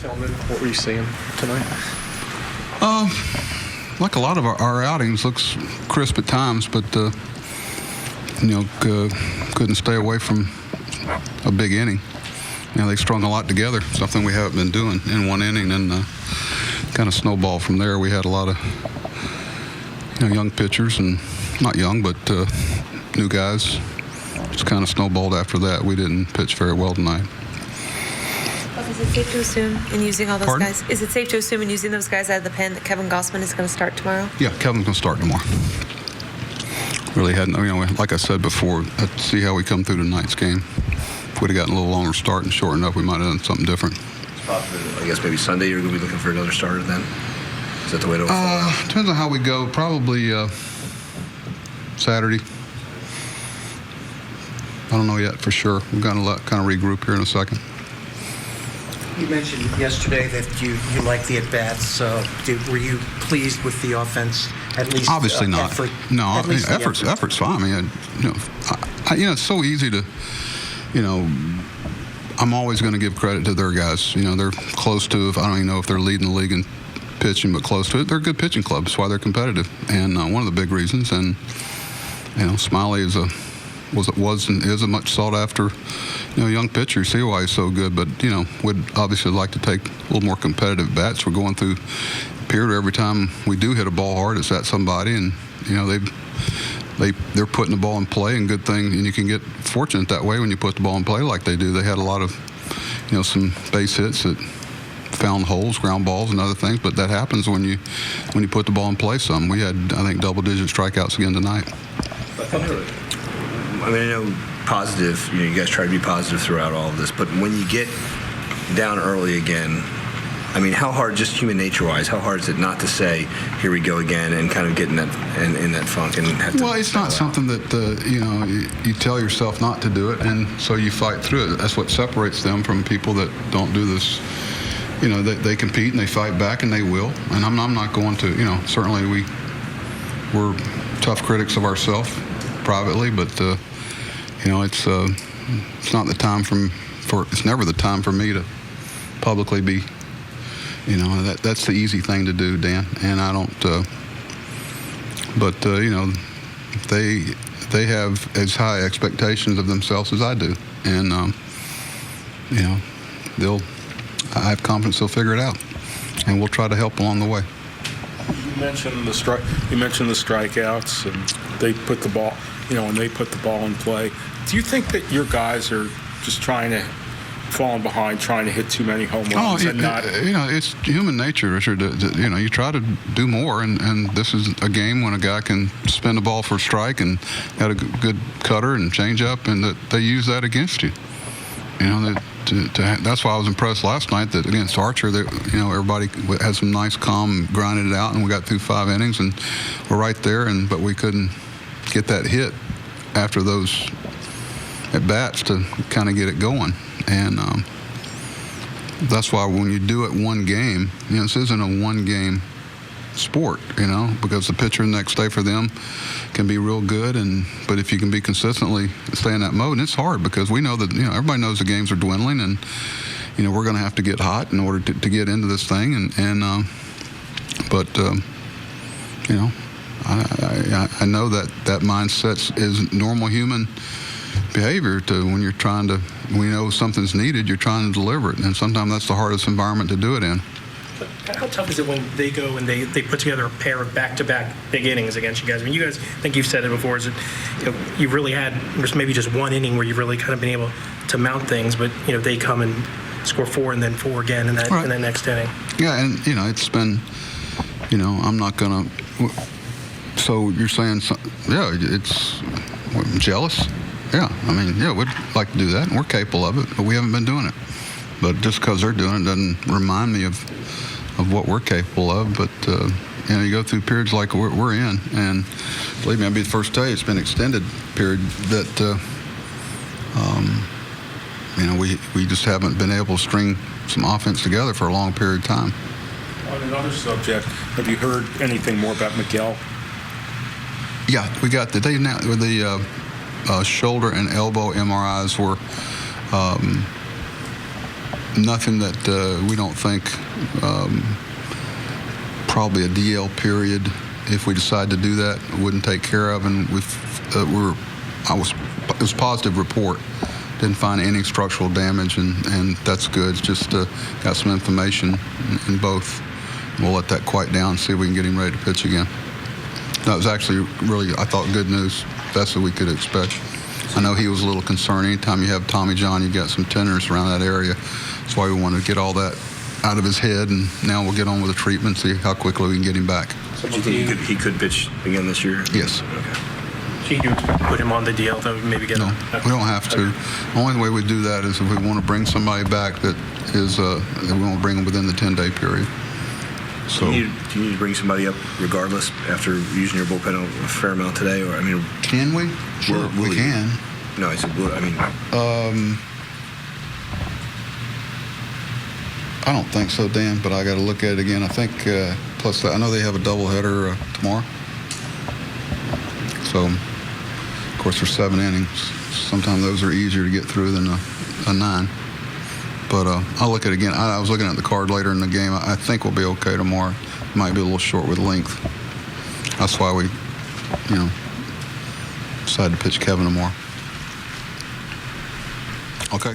Feldman, what were you seeing tonight? Like a lot of our outings, looks crisp at times, but couldn't stay away from a big inning. They strung a lot together, something we haven't been doing in one inning, and kind of snowballed from there. We had a lot of young pitchers, and not young, but new guys. It's kind of snowballed after that. We didn't pitch very well tonight. Is it safe to assume in using all those Pardon? guys? Is it safe to assume in using those guys out of the pen that Kevin Gossman is going to start tomorrow? Yeah, Kevin's going to start tomorrow. Really hadn't, like I said before, let's see how we come through tonight's game. If we'd have gotten a little longer start and shortened up, we might have done something different. I guess maybe Sunday you're going to be looking for another starter then? Is that the way to fall? Depends on how we go. Probably Saturday. I don't know yet for sure. We're going to kind of regroup here in a second. You mentioned yesterday that you like the at-bats. Were you pleased with the offense, at least? Obviously not. Effort? No, At least the effort. effort's fine. I mean, it's so easy to, I'm always going to give credit to their guys. They're close to, I don't even know if they're leading the league in pitching, but close to it. They're a good pitching club. That's why they're competitive. And one of the big reasons, and, Smiley was and is a much sought after, young pitcher. You see why he's so good, but, we'd obviously like to take a little more competitive bats. We're going through a period where every time we do hit a ball hard, it's at somebody, and, they're putting the ball in play, and good thing, and you can get fortunate that way when you put the ball in play like they do. They had a lot of, some base hits that found holes, ground balls, and other things, but that happens when you put the ball in play some. We had, I think, double-digit strikeouts again tonight. I know positive, you guys try to be positive throughout all of this, but when you get down early again, how hard, just human nature-wise, how hard is it not to say, here we go again, and kind of get in that funk and have to... Well, it's not something that, you tell yourself not to do it, and so you fight through it. That's what separates them from people that don't do this. They compete and they fight back, and they will. And I'm not going to, certainly we're tough critics of ourselves privately, but, it's not the time it's never the time for me to publicly be, that's the easy thing to do, Dan, and I don't, they have as high expectations of themselves as I do, and, I have confidence they'll figure it out, and we'll try to help along the way. You mentioned the strikeouts, and they put the ball, and they put the ball in play. Do you think that your guys are just falling behind, trying to hit too many home runs and not? It's human nature, Richard. You try to do more, and this is a game when a guy can spin the ball for a strike and got a good cutter and change up, and that they use that against you. That's why I was impressed last night that against Archer, that everybody had some nice, calm, grinded it out, and we got through 5 innings, and we're right there. But we couldn't get that hit after those at bats to kind of get it going, and that's why when you do it one game, this isn't a one-game sport, because the pitcher the next day for them can be real good, but if you can be consistently stay in that mode, and it's hard because we know that everybody knows the games are dwindling, and we're going to have to get hot in order to get into this thing, I know that mindset is normal human behavior to when you're trying to, we know something's needed, you're trying to deliver it, and sometimes that's the hardest environment to do it in. How tough is it when they go and they put together a pair of back-to-back big innings against you guys? I mean, you guys, I think you've said it before, is that you've really had maybe just one inning where you've really kind of been able to mount things, but they come and score 4 and then 4 again in that next inning. Yeah, and it's been, I'm not gonna. So you're saying, it's jealous? Yeah, we'd like to do that, and we're capable of it, but we haven't been doing it. But just because they're doing it doesn't remind me of what we're capable of. But you go through periods like we're in, and believe me, I'll be the first to tell you, it's been an extended period that we just haven't been able to string some offense together for a long period of time. On another subject, have you heard anything more about Miguel? Yeah, we got the shoulder and elbow MRIs were nothing that we don't think. Probably a DL period, if we decide to do that, wouldn't take care of. And it was a positive report. Didn't find any structural damage, and that's good. Just got some information in both. We'll let that quiet down and see if we can get him ready to pitch again. That was actually really, I thought, good news. Best that we could expect. I know he was a little concerned. Anytime you have Tommy John, you got some tenderness around that area. That's why we want to get all that out of his head, and now we'll get on with the treatment, see how quickly we can get him back. So do you think he could pitch again this year? Yes. Okay. So you do expect to put him on the DL to maybe get No, him? we don't have to. The only way we do that is if we want to bring somebody back that is, that we want to bring them within the 10-day period. So, Do you need to bring somebody up regardless after using your bullpen a fair amount today? Or I mean, can we? Sure, will we you? can. No, I said, I mean, I don't think so, Dan, but I got to look at it again. I think, plus I know they have a doubleheader tomorrow. So, of course, there's 7 innings. Sometimes those are easier to get through than a 9. But I'll look at it again. I was looking at the card later in the game. I think we'll be okay tomorrow. Might be a little short with length. That's why we, decided to pitch Kevin tomorrow. Okay.